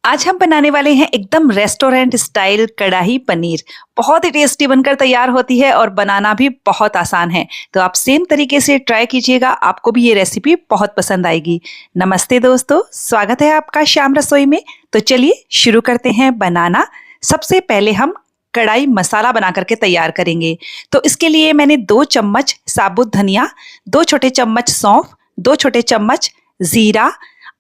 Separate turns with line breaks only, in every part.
आज हम बनाने वाले हैं एकदम रेस्टोरेंट स्टाइल कढ़ाई पनीर। बहुत ही टेस्टी बनकर तैयार होती है और बनाना भी बहुत आसान है। तो आप सेम तरीके से ट्राई कीजिएगा, आपको भी ये रेसिपी बहुत पसंद आएगी। नमस्ते दोस्तों, स्वागत है आपका श्याम रसोई में। तो चलिए शुरू करते हैं बनाना। सबसे पहले हम कढ़ाई मसाला बना करके तैयार करेंगे। तो इसके लिए मैंने 2 चम्मच साबुत धनिया, 2 छोटे चम्मच सौंफ, 2 छोटे चम्मच जीरा,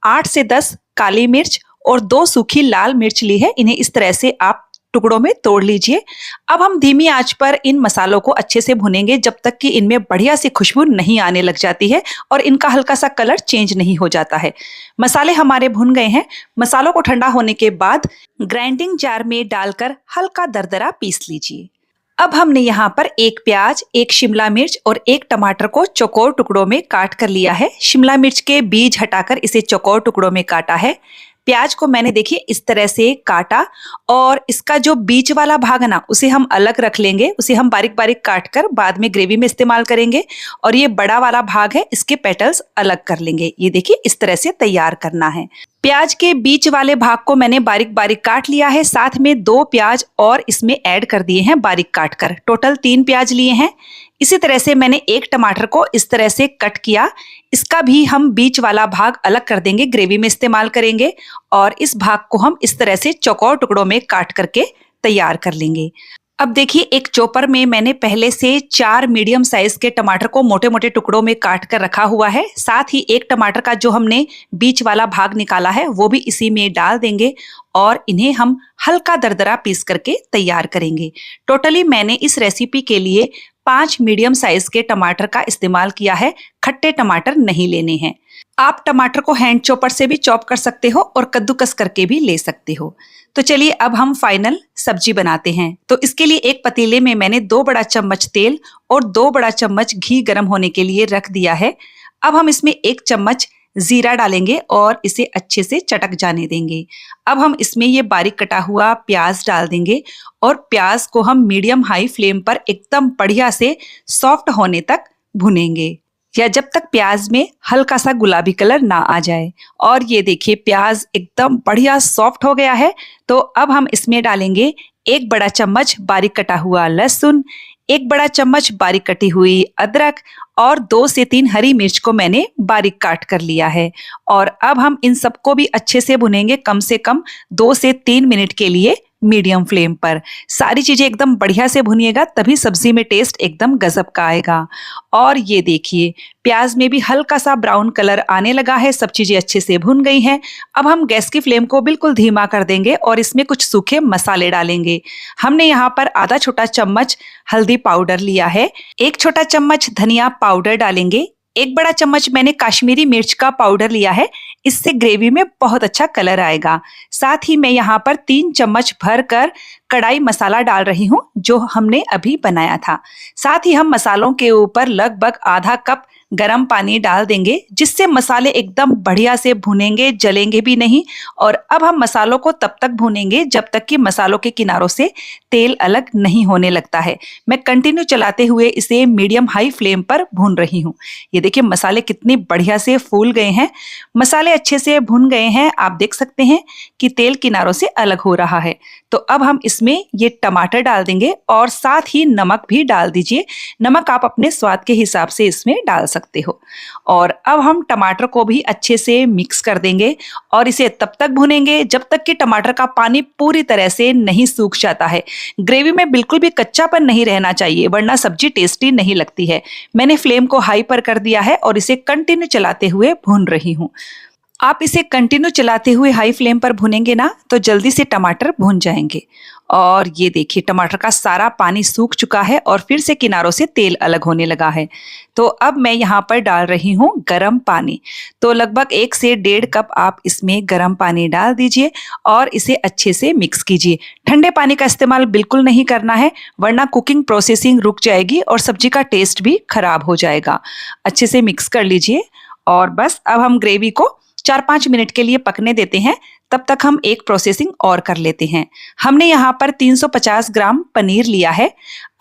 8 से 10 काली मिर्च और 2 सूखी लाल मिर्च ली है। इन्हें इस तरह से आप टुकड़ों में तोड़ लीजिए। अब हम धीमी आंच पर इन मसालों को अच्छे से भुनेंगे जब तक कि इनमें बढ़िया सी खुशबू नहीं आने लग जाती है और इनका हल्का सा कलर चेंज नहीं हो जाता है। मसाले हमारे भुन गए हैं। मसालों को ठंडा होने के बाद ग्राइंडिंग जार में डालकर हल्का दरदरा पीस लीजिए। अब हमने यहाँ पर 1 प्याज, 1 शिमला मिर्च और 1 टमाटर को चौकोर टुकड़ों में काट कर लिया है। शिमला मिर्च के बीज हटाकर इसे चौकोर टुकड़ों में काटा है। प्याज को मैंने देखिए इस तरह से काटा और इसका जो बीच वाला भाग है ना, उसे हम अलग रख लेंगे। उसे हम बारीक बारीक काट कर बाद में ग्रेवी में इस्तेमाल करेंगे। और ये बड़ा वाला भाग है, इसके पेटल्स अलग कर लेंगे। ये देखिए इस तरह से तैयार करना है। प्याज के बीच वाले भाग को मैंने बारीक बारीक काट लिया है। साथ में 2 प्याज और इसमें ऐड कर दिए हैं बारीक काट कर। टोटल 3 प्याज लिए हैं। इसी तरह से मैंने 1 टमाटर को इस तरह से कट किया। इसका भी हम बीच वाला भाग अलग कर देंगे, ग्रेवी में इस्तेमाल करेंगे। और इस भाग को हम इस तरह से चौकोर टुकड़ों में काट करके तैयार कर लेंगे। अब देखिए एक चॉपर में मैंने पहले से 4 मीडियम साइज के टमाटर को मोटे मोटे टुकड़ों में काट कर रखा हुआ है। साथ ही 1 टमाटर का जो हमने बीच वाला भाग निकाला है वो भी इसी में डाल देंगे और इन्हें हम हल्का दरदरा पीस करके तैयार करेंगे। टोटली मैंने इस रेसिपी के लिए 5 मीडियम साइज के टमाटर का इस्तेमाल किया है। खट्टे टमाटर नहीं लेने हैं। आप टमाटर को हैंड चॉपर से भी चॉप कर सकते हो और कद्दूकस करके भी ले सकते हो। तो चलिए अब हम फाइनल सब्जी बनाते हैं। तो इसके लिए एक पतीले में मैंने 2 बड़ा चम्मच तेल और 2 बड़ा चम्मच घी गर्म होने के लिए रख दिया है। अब हम इसमें 1 चम्मच जीरा डालेंगे और इसे अच्छे से चटक जाने देंगे। अब हम इसमें ये बारीक कटा हुआ प्याज डाल देंगे और प्याज को हम मीडियम हाई फ्लेम पर एकदम बढ़िया से सॉफ्ट होने तक भुनेंगे, या जब तक प्याज में हल्का सा गुलाबी कलर ना आ जाए। और ये देखिए प्याज एकदम बढ़िया सॉफ्ट हो गया है। तो अब हम इसमें डालेंगे 1 बड़ा चम्मच बारीक कटा हुआ लहसुन, 1 बड़ा चम्मच बारीक कटी हुई अदरक और 2 से 3 हरी मिर्च को मैंने बारीक काट कर लिया है। और अब हम इन सबको भी अच्छे से भुनेंगे, कम से कम 2 से 3 मिनट के लिए मीडियम फ्लेम पर। सारी चीजें एकदम बढ़िया से भुनिएगा, तभी सब्जी में टेस्ट एकदम गजब का आएगा। और ये देखिए प्याज में भी हल्का सा ब्राउन कलर आने लगा है। सब चीजें अच्छे से भुन गई हैं। अब हम गैस की फ्लेम को बिल्कुल धीमा कर देंगे और इसमें कुछ सूखे मसाले डालेंगे। हमने यहाँ पर आधा छोटा चम्मच हल्दी पाउडर लिया है, 1 छोटा चम्मच धनिया पाउडर डालेंगे, 1 बड़ा चम्मच मैंने काश्मीरी मिर्च का पाउडर लिया है। इससे ग्रेवी में बहुत अच्छा कलर आएगा। साथ ही मैं यहाँ पर 3 चम्मच भर कर कढ़ाई मसाला डाल रही हूँ, जो हमने अभी बनाया था। साथ ही हम मसालों के ऊपर लगभग आधा कप गरम पानी डाल देंगे, जिससे मसाले एकदम बढ़िया से भुनेंगे, जलेंगे भी नहीं। और अब हम मसालों को तब तक भुनेंगे जब तक कि मसालों के किनारों से तेल अलग नहीं होने लगता है। मैं कंटिन्यू चलाते हुए इसे मीडियम हाई फ्लेम पर भून रही हूँ। ये देखिए मसाले कितनी बढ़िया से फूल गए हैं। मसाले अच्छे से भुन गए हैं। आप देख सकते हैं कि तेल किनारों से अलग हो रहा है। तो अब हम इसमें ये टमाटर डाल देंगे और साथ ही नमक भी डाल दीजिए। नमक आप अपने स्वाद के हिसाब से इसमें डाल सकते हो। और अब हम टमाटर को भी अच्छे से मिक्स कर देंगे और इसे तब तक भुनेंगे जब तक कि टमाटर का पानी पूरी तरह से नहीं सूख जाता है। ग्रेवी में बिल्कुल भी कच्चापन नहीं रहना चाहिए, वरना सब्जी टेस्टी नहीं लगती है। मैंने फ्लेम को हाई पर कर दिया है और इसे कंटिन्यू चलाते हुए भून रही हूँ। आप इसे कंटिन्यू चलाते हुए हाई फ्लेम पर भुनेंगे ना, तो जल्दी से टमाटर भुन जाएंगे। और ये देखिए टमाटर का सारा पानी सूख चुका है और फिर से किनारों से तेल अलग होने लगा है। तो अब मैं यहाँ पर डाल रही हूँ गरम पानी। तो लगभग 1 से 1.5 कप आप इसमें गरम पानी डाल दीजिए और इसे अच्छे से मिक्स कीजिए। ठंडे पानी का इस्तेमाल बिल्कुल नहीं करना है, वरना कुकिंग प्रोसेसिंग रुक जाएगी और सब्जी का टेस्ट भी खराब हो जाएगा। अच्छे से मिक्स कर लीजिए और बस अब हम ग्रेवी को 4-5 मिनट के लिए पकने देते हैं। तब तक हम एक प्रोसेसिंग और कर लेते हैं। हमने यहाँ पर 350 ग्राम पनीर लिया है।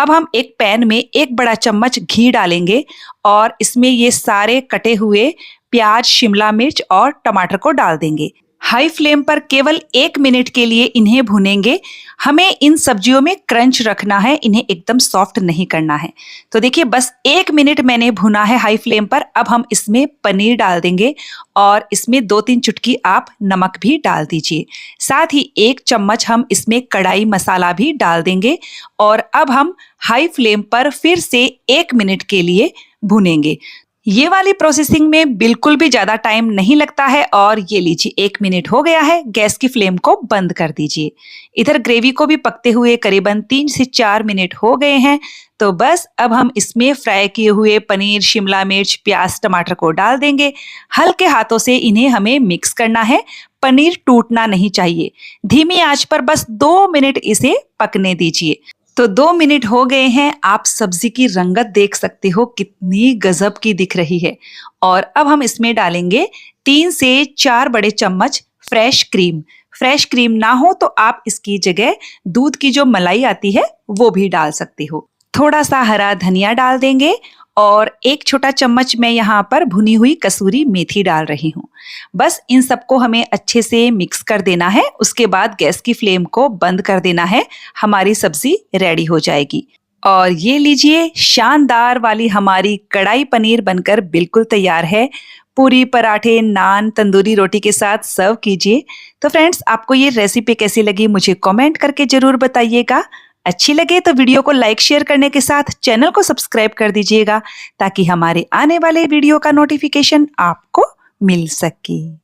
अब हम एक पैन में 1 बड़ा चम्मच घी डालेंगे और इसमें ये सारे कटे हुए प्याज, शिमला मिर्च और टमाटर को डाल देंगे। हाई फ्लेम पर केवल 1 मिनट के लिए इन्हें भुनेंगे। हमें इन सब्जियों में क्रंच रखना है, इन्हें एकदम सॉफ्ट नहीं करना है। तो देखिए बस 1 मिनट मैंने भुना है हाई फ्लेम पर। अब हम इसमें पनीर डाल देंगे और इसमें 2-3 चुटकी आप नमक भी डाल दीजिए। साथ ही 1 चम्मच हम इसमें कढ़ाई मसाला भी डाल देंगे और अब हम हाई फ्लेम पर फिर से 1 मिनट के लिए भुनेंगे। ये वाली प्रोसेसिंग में बिल्कुल भी ज़्यादा टाइम नहीं लगता है। और ये लीजिए 1 मिनट हो गया है, गैस की फ्लेम को बंद कर दीजिए। इधर ग्रेवी को भी पकते हुए करीबन 3 से 4 मिनट हो गए हैं। तो बस अब हम इसमें फ्राई किए हुए पनीर, शिमला मिर्च, प्याज, टमाटर को डाल देंगे। हल्के हाथों से इन्हें हमें मिक्स करना है, पनीर टूटना नहीं चाहिए। धीमी आंच पर बस 2 मिनट इसे पकने दीजिए। तो 2 मिनट हो गए हैं, आप सब्जी की रंगत देख सकते हो कितनी गजब की दिख रही है। और अब हम इसमें डालेंगे 3 से 4 बड़े चम्मच फ्रेश क्रीम। फ्रेश क्रीम ना हो तो आप इसकी जगह दूध की जो मलाई आती है वो भी डाल सकते हो। थोड़ा सा हरा धनिया डाल देंगे और 1 छोटा चम्मच मैं यहाँ पर भुनी हुई कसूरी मेथी डाल रही हूँ। बस इन सबको हमें अच्छे से मिक्स कर देना है। उसके बाद गैस की फ्लेम को बंद कर देना है, हमारी सब्जी रेडी हो जाएगी। और ये लीजिए शानदार वाली हमारी कढ़ाई पनीर बनकर बिल्कुल तैयार है। पूरी, पराठे, नान, तंदूरी रोटी के साथ सर्व कीजिए। तो फ्रेंड्स, आपको ये रेसिपी कैसी लगी मुझे कमेंट करके जरूर बताइएगा। अच्छी लगे तो वीडियो को लाइक शेयर करने के साथ चैनल को सब्सक्राइब कर दीजिएगा ताकि हमारे आने वाले वीडियो का नोटिफिकेशन आपको मिल सके।